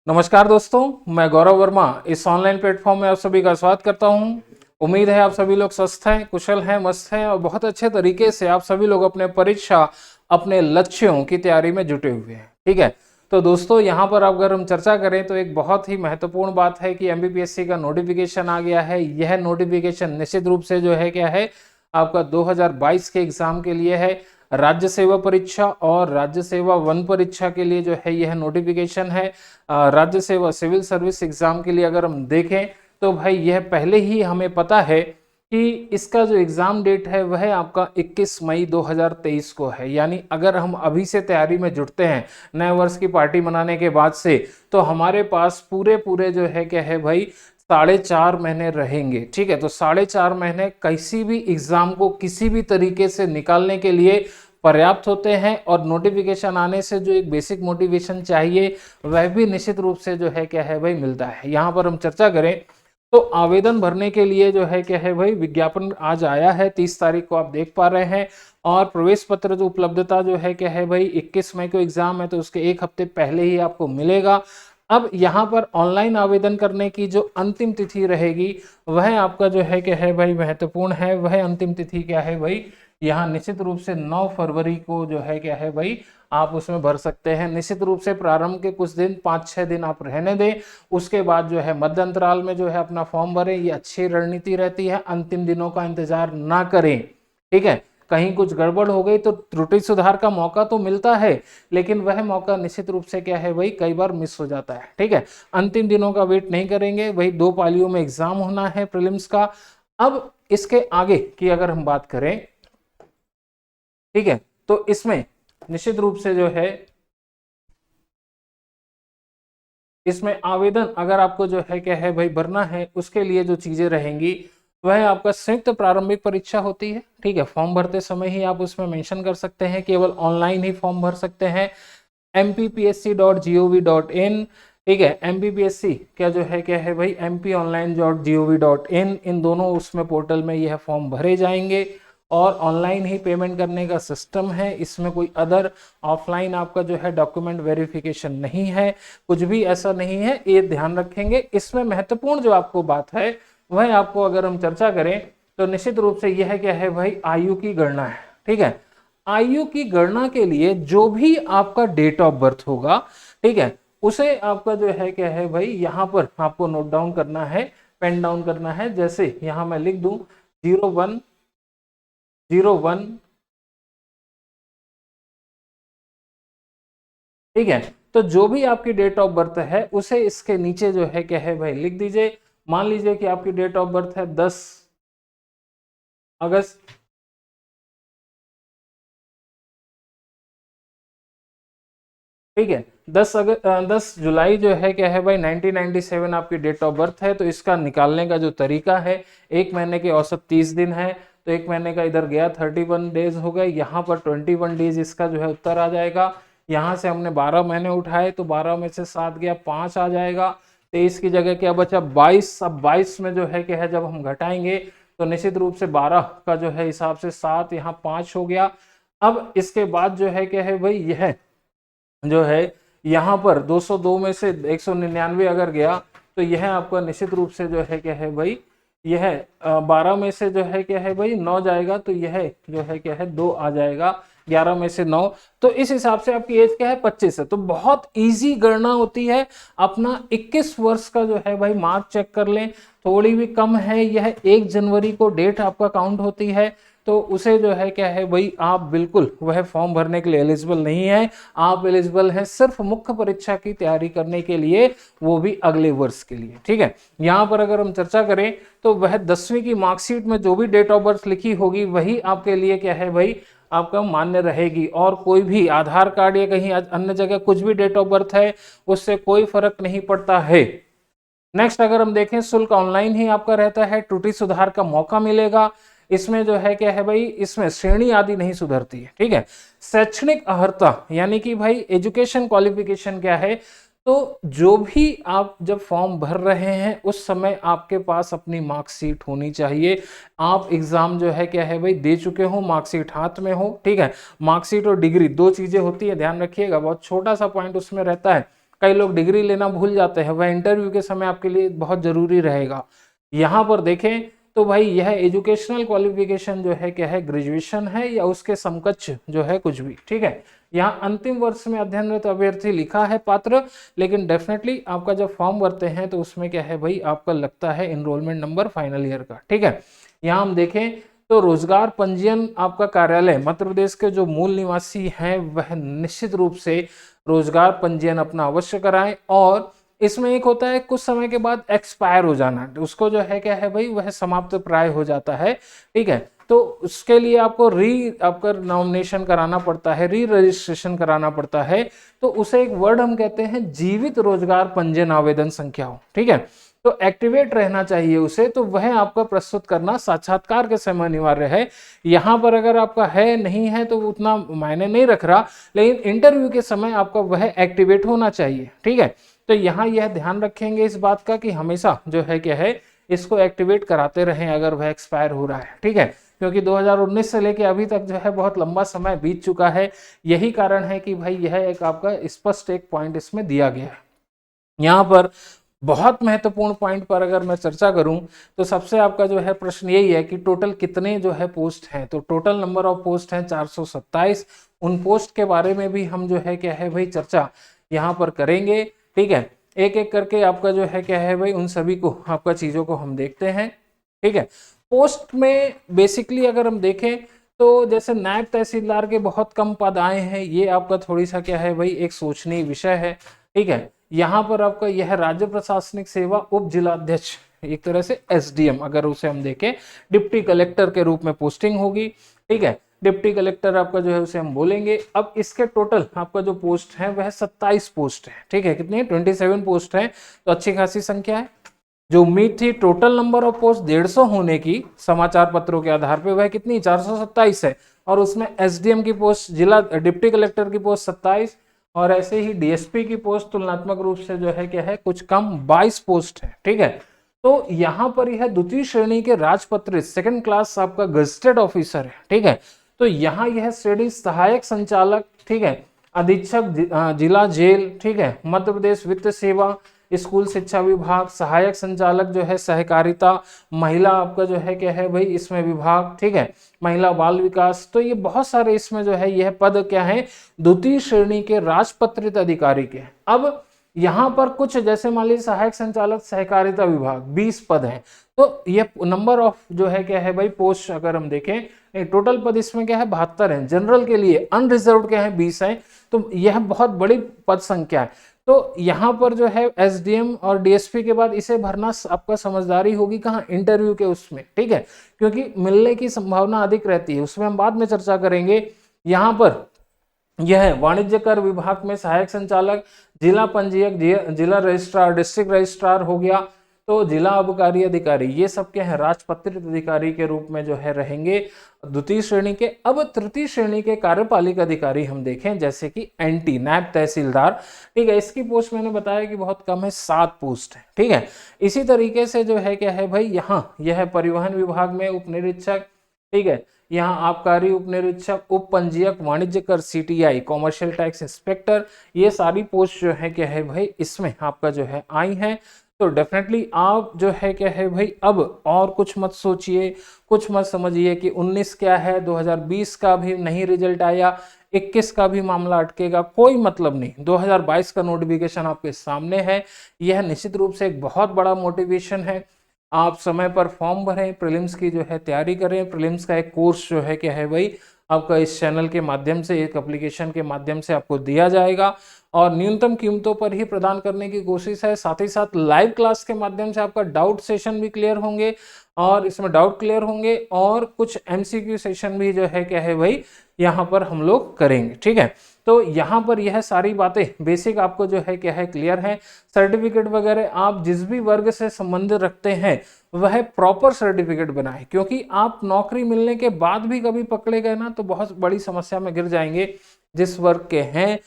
नमस्कार दोस्तों, मैं गौरव वर्मा इस ऑनलाइन प्लेटफॉर्म में आप सभी का स्वागत करता हूं। उम्मीद है आप सभी लोग स्वस्थ हैं, कुशल हैं, मस्त हैं और बहुत अच्छे तरीके से आप सभी लोग अपने परीक्षा, अपने लक्ष्यों की तैयारी में जुटे हुए हैं। ठीक है, तो दोस्तों यहाँ पर अगर हम चर्चा करें तो एक बहुत ही महत्वपूर्ण बात है कि एमपीपीएससी का नोटिफिकेशन आ गया है। यह नोटिफिकेशन निश्चित रूप से जो है क्या है, आपका 2022 के एग्जाम के लिए है। राज्य सेवा परीक्षा और राज्य सेवा वन परीक्षा के लिए जो है यह नोटिफिकेशन है। राज्य सेवा सिविल सर्विस एग्जाम के लिए अगर हम देखें तो भाई यह पहले ही हमें पता है कि इसका जो एग्जाम डेट है वह आपका 21 मई 2023 को है। यानी अगर हम अभी से तैयारी में जुटते हैं नए वर्ष की पार्टी मनाने के बाद से, तो हमारे पास पूरे पूरे जो है क्या है भाई 4.5 महीने रहेंगे। ठीक है, तो 4.5 महीने किसी भी एग्जाम को किसी भी तरीके से निकालने के लिए पर्याप्त होते हैं। और नोटिफिकेशन आने से जो एक बेसिक मोटिवेशन चाहिए वह भी निश्चित रूप से जो है क्या है भाई मिलता है। यहाँ पर हम चर्चा करें तो आवेदन भरने के लिए जो है क्या है भाई विज्ञापन आज आया है, 30 तारीख को आप देख पा रहे हैं। और प्रवेश पत्र जो उपलब्धता जो है क्या है भाई 21 मई को एग्जाम है, तो उसके एक हफ्ते पहले ही आपको मिलेगा। अब यहाँ पर ऑनलाइन आवेदन करने की जो अंतिम तिथि रहेगी वह आपका जो है क्या है भाई महत्वपूर्ण है। वह अंतिम तिथि क्या है भाई, यहाँ निश्चित रूप से 9 फरवरी को जो है क्या है भाई आप उसमें भर सकते हैं। निश्चित रूप से प्रारंभ के कुछ दिन 5-6 दिन आप रहने दें, उसके बाद जो है मध्य अंतराल में जो है अपना फॉर्म भरें। ये अच्छी रणनीति रहती है, अंतिम दिनों का इंतजार ना करें। ठीक है, कहीं कुछ गड़बड़ हो गई तो त्रुटि सुधार का मौका तो मिलता है, लेकिन वह मौका निश्चित रूप से क्या है भाई कई बार मिस हो जाता है। ठीक है, अंतिम दिनों का वेट नहीं करेंगे। वही 2 पालियों में एग्जाम होना है प्रीलिम्स का। अब इसके आगे की अगर हम बात करें, ठीक है, तो इसमें निश्चित रूप से जो है इसमें आवेदन अगर आपको जो है क्या है भाई भरना है, उसके लिए जो चीजें रहेंगी वह आपका संयुक्त प्रारंभिक परीक्षा होती है। ठीक है, फॉर्म भरते समय ही आप उसमें मेंशन कर सकते हैं, केवल ऑनलाइन ही फॉर्म भर सकते हैं mpsc.gov.in। ठीक है, mpsc क्या जो है क्या है भाई mpionline.gov.in, इन दोनों उसमें पोर्टल में यह फॉर्म भरे जाएंगे और ऑनलाइन ही पेमेंट करने का सिस्टम है। इसमें कोई अदर ऑफलाइन आपका जो है डॉक्यूमेंट वेरिफिकेशन नहीं है, कुछ भी ऐसा नहीं है, ये ध्यान रखेंगे। इसमें महत्वपूर्ण जो आपको बात है वह आपको अगर हम चर्चा करें तो निश्चित रूप से यह क्या है भाई आयु की गणना है। ठीक है, आयु की गणना के लिए जो भी आपका डेट ऑफ बर्थ होगा, ठीक है, उसे आपका जो है क्या है भाई यहाँ पर आपको नोट डाउन करना है, पेन डाउन करना है। जैसे यहाँ मैं लिख दूं 0101, ठीक है, तो जो भी आपकी डेट ऑफ बर्थ है उसे इसके नीचे जो है क्या है भाई लिख दीजिए। मान लीजिए कि आपकी डेट ऑफ बर्थ है 10 अगस्त, ठीक है, 10 जुलाई जो है क्या है भाई 1997 आपकी डेट ऑफ बर्थ है। तो इसका निकालने का जो तरीका है, एक महीने के औसत 30 दिन है, तो एक महीने का इधर गया 31 डेज हो गए, यहाँ पर 21 डेज इसका जो है उत्तर आ जाएगा। यहाँ से हमने 12 महीने उठाए तो 12 में से 7 गया 5 आ जाएगा। 23 की जगह क्या बचा 22। अब 22 में जो है क्या है जब हम घटाएंगे तो निश्चित रूप से 12 का जो है हिसाब से 7, यहाँ 5 हो गया। अब इसके बाद जो है क्या है भाई यह जो है यहाँ पर 202 में से 199 अगर गया तो यह आपका निश्चित रूप से जो है क्या है भाई यह 12 में से जो है क्या है भाई 9 जाएगा, तो यह जो है क्या है 2 आ जाएगा, 11 में से 9। तो इस हिसाब से आपकी एज क्या है 25 है। तो बहुत इजी गणना होती है। अपना 21 वर्ष का जो है भाई मार्क चेक कर लें, थोड़ी भी कम है, यह 1 जनवरी को डेट आपका काउंट होती है, तो उसे जो है क्या है भाई आप बिल्कुल वह फॉर्म भरने के लिए एलिजिबल नहीं है। आप एलिजिबल हैं सिर्फ मुख्य परीक्षा की तैयारी करने के लिए, वो भी अगले वर्ष के लिए। ठीक है, यहाँ पर अगर हम चर्चा करें तो वह 10वीं की मार्कशीट में जो भी डेट ऑफ बर्थ लिखी होगी वही आपके लिए क्या है भाई आपका मान्य रहेगी। और कोई भी आधार कार्ड या कहीं अन्य जगह कुछ भी डेट ऑफ बर्थ है उससे कोई फर्क नहीं पड़ता है। नेक्स्ट अगर हम देखें, शुल्क ऑनलाइन ही आपका रहता है, त्रुटि सुधार का मौका मिलेगा। इसमें जो है क्या है भाई इसमें श्रेणी आदि नहीं सुधरती है। ठीक है, शैक्षणिक अर्हता यानी कि भाई एजुकेशन क्वालिफिकेशन क्या है, तो जो भी आप जब फॉर्म भर रहे हैं उस समय आपके पास अपनी मार्कशीट होनी चाहिए। आप एग्जाम जो है क्या है भाई दे चुके हो, मार्कशीट हाथ में हो। ठीक है, मार्कशीट और डिग्री 2 चीजें होती है, ध्यान रखिएगा, बहुत छोटा सा पॉइंट उसमें रहता है। कई लोग डिग्री लेना भूल जाते हैं, वह इंटरव्यू के समय आपके लिए बहुत जरूरी रहेगा। यहाँ पर देखें तो भाई यह एजुकेशनल क्वालिफिकेशन जो है क्या है, ग्रेजुएशन है या उसके समकक्ष जो है कुछ भी, ठीक है। यहाँ अंतिम वर्ष में अध्ययनरत अभ्यर्थी लिखा है पात्र, लेकिन डेफिनेटली आपका जब फॉर्म भरते हैं तो उसमें क्या है भाई, आपका लगता है एनरोलमेंट नंबर फाइनल ईयर का, ठीक है। यहाँ हम देखें तो रोजगार पंजीयन आपका कार्यालय मध्य प्रदेश के जो मूल निवासी हैं वह निश्चित रूप से रोजगार पंजीयन अपना अवश्य कराएं। और इसमें एक होता है कुछ समय के बाद एक्सपायर हो जाना, उसको जो है क्या है भाई, वह समाप्त प्राय हो जाता है, ठीक है। तो उसके लिए आपको आपका नॉमिनेशन कराना पड़ता है, री रजिस्ट्रेशन कराना पड़ता है। तो उसे एक वर्ड हम कहते हैं जीवित रोजगार पंजीयन आवेदन संख्या हो, ठीक है। तो एक्टिवेट रहना चाहिए उसे, तो वह आपका प्रस्तुत करना साक्षात्कार के समय अनिवार्य है। यहाँ पर अगर आपका है नहीं है तो उतना मायने नहीं रख रहा, लेकिन इंटरव्यू के समय आपका वह एक्टिवेट होना चाहिए, ठीक है। तो यहाँ यह ध्यान रखेंगे इस बात का कि हमेशा जो है क्या है, इसको एक्टिवेट कराते रहें अगर वह एक्सपायर हो रहा है, ठीक है। क्योंकि 2019 से लेके अभी तक जो है बहुत लंबा समय बीत चुका है, यही कारण है कि भाई यह एक आपका स्पष्ट एक पॉइंट इसमें दिया गया है। यहाँ पर बहुत महत्वपूर्ण पॉइंट पर अगर मैं चर्चा करूं तो सबसे आपका जो है प्रश्न यही है कि टोटल कितने जो है पोस्ट हैं। तो टोटल नंबर ऑफ पोस्ट हैं 427। उन पोस्ट के बारे में भी हम जो है क्या है भाई चर्चा यहाँ पर करेंगे, ठीक है। एक एक करके आपका जो है क्या है भाई, उन सभी को आपका चीजों को हम देखते हैं, ठीक है। पोस्ट में बेसिकली अगर हम देखें तो जैसे नायब तहसीलदार के बहुत कम पद आए हैं, ये आपका थोड़ी सा क्या है भाई एक सोचनीय विषय है, ठीक है। यहाँ पर आपका यह राज्य प्रशासनिक सेवा उप जिलाध्यक्ष, एक तरह से एसडीएम अगर उसे हम देखें, डिप्टी कलेक्टर के रूप में पोस्टिंग होगी, ठीक है। डिप्टी कलेक्टर आपका जो है उसे हम बोलेंगे। अब इसके टोटल आपका जो पोस्ट है वह 27 पोस्ट है, ठीक है। कितनी है? 27 पोस्ट है, तो अच्छी खासी संख्या है। जो उम्मीद थी टोटल नंबर ऑफ पोस्ट 150 होने की समाचार पत्रों के आधार पे, वह कितनी 427 है। और उसमें एसडीएम की पोस्ट, जिला डिप्टी कलेक्टर की पोस्ट 27, और ऐसे ही डीएसपी की पोस्ट तुलनात्मक रूप से जो है क्या है कुछ कम 22 पोस्ट है, ठीक है। तो यहाँ पर यह द्वितीय श्रेणी के राजपत्रित सेकंड क्लास आपका गजेटेड ऑफिसर है, ठीक है। तो यहाँ यह श्रेणी सहायक संचालक, ठीक है, अधीक्षक जिला जेल, ठीक है, मध्य प्रदेश वित्त सेवा स्कूल शिक्षा विभाग, सहायक संचालक जो है सहकारिता, महिला आपका जो है क्या है भाई इसमें विभाग, ठीक है, महिला बाल विकास। तो ये बहुत सारे इसमें जो है यह पद क्या है, द्वितीय श्रेणी के राजपत्रित अधिकारी के। अब यहाँ पर कुछ जैसे मान लीजिए सहायक संचालक सहकारिता विभाग 20 पद हैं, तो ये नंबर ऑफ जो है क्या है भाई पोस्ट अगर हम देखें, टोटल पद इसमें क्या है 72 हैं। जनरल के लिए अनरिजर्व्ड क्या है 20 हैं, तो यह बहुत बड़ी पद संख्या है। तो यहाँ पर जो है एसडीएम और डीएसपी के बाद इसे भरना आपका समझदारी होगी कहाँ, इंटरव्यू के उसमें, ठीक है, क्योंकि मिलने की संभावना अधिक रहती है, उसमें हम बाद में चर्चा करेंगे। यहाँ पर यह वाणिज्य कर विभाग में सहायक संचालक, जिला पंजीयक, जिला रजिस्ट्रार, डिस्ट्रिक्ट रजिस्ट्रार हो गया, तो जिला आबकारी अधिकारी, ये सब क्या है राजपत्रित अधिकारी के रूप में जो है रहेंगे द्वितीय श्रेणी के। अब तृतीय श्रेणी के कार्यपालिक अधिकारी हम देखें जैसे कि एनटी नायब तहसीलदार, ठीक है, इसकी पोस्ट मैंने बताया कि बहुत कम है, 7 पोस्ट है, ठीक है। इसी तरीके से जो है क्या है भाई यहाँ यह परिवहन विभाग में उप निरीक्षक, ठीक है, यहाँ आबकारी उप निरीक्षक, उप पंजीयक, वाणिज्य कर सीटीआई, कॉमर्शियल टैक्स इंस्पेक्टर, ये सारी पोस्ट जो है क्या है भाई इसमें आपका जो है आई हैं। तो डेफिनेटली आप जो है क्या है भाई अब और कुछ मत सोचिए, कुछ मत समझिए कि 19 क्या है, 2020 का भी नहीं रिजल्ट आया, 21 का भी मामला अटकेगा, कोई मतलब नहीं। 2022 का नोटिफिकेशन आपके सामने है, यह निश्चित रूप से एक बहुत बड़ा मोटिवेशन है। आप समय पर फॉर्म भरें, प्रीलिम्स की जो है तैयारी करें। प्रीलिम्स का एक कोर्स जो है क्या है भाई आपका इस चैनल के माध्यम से, एक एप्लीकेशन के माध्यम से आपको दिया जाएगा और न्यूनतम कीमतों पर ही प्रदान करने की कोशिश है। साथ ही साथ लाइव क्लास के माध्यम से आपका डाउट सेशन भी क्लियर होंगे और इसमें डाउट क्लियर होंगे और कुछ एमसीक्यू सेशन भी जो है क्या है भाई यहाँ पर हम लोग करेंगे, ठीक है। तो यहाँ पर यह सारी बातें बेसिक आपको जो है क्या है क्लियर है। सर्टिफिकेट वगैरह आप जिस भी वर्ग से संबंध रखते हैं वह प्रॉपर सर्टिफिकेट बनाएं, क्योंकि आप नौकरी मिलने के बाद भी कभी पकड़े गए ना तो बहुत बड़ी समस्या में गिर जाएंगे। जिस वर्ग के हैं,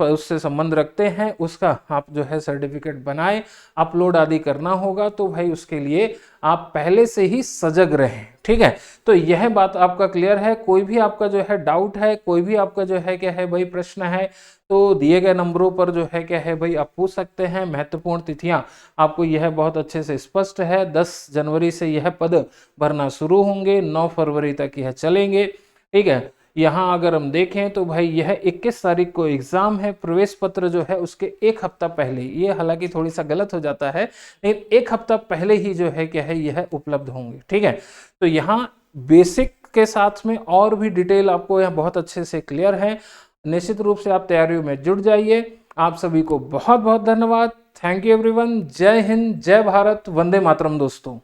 उससे संबंध रखते हैं, उसका आप जो है सर्टिफिकेट बनाए, अपलोड आदि करना होगा। तो भाई उसके लिए आप पहले से ही सजग रहें, ठीक है। तो यह बात आपका क्लियर है। कोई भी आपका जो है डाउट है, कोई भी आपका जो है क्या है भाई प्रश्न है, तो दिए गए नंबरों पर जो है क्या है भाई आप पूछ सकते हैं। महत्वपूर्ण तिथियां आपको यह बहुत अच्छे से स्पष्ट है। 10 जनवरी से यह पद भरना शुरू होंगे, 9 फरवरी तक यह चलेंगे, ठीक है। यहाँ अगर हम देखें तो भाई यह 21 तारीख को एग्जाम है। प्रवेश पत्र जो है उसके एक हफ्ता पहले, ये हालांकि थोड़ी सा गलत हो जाता है, लेकिन एक हफ्ता पहले ही जो है क्या है यह उपलब्ध होंगे, ठीक है। तो यहाँ बेसिक के साथ में और भी डिटेल आपको यहाँ बहुत अच्छे से क्लियर है। निश्चित रूप से आप तैयारियों में जुट जाइए। आप सभी को बहुत बहुत धन्यवाद। Thank you everyone. जय हिंद, जय भारत, वंदे मातरम दोस्तों।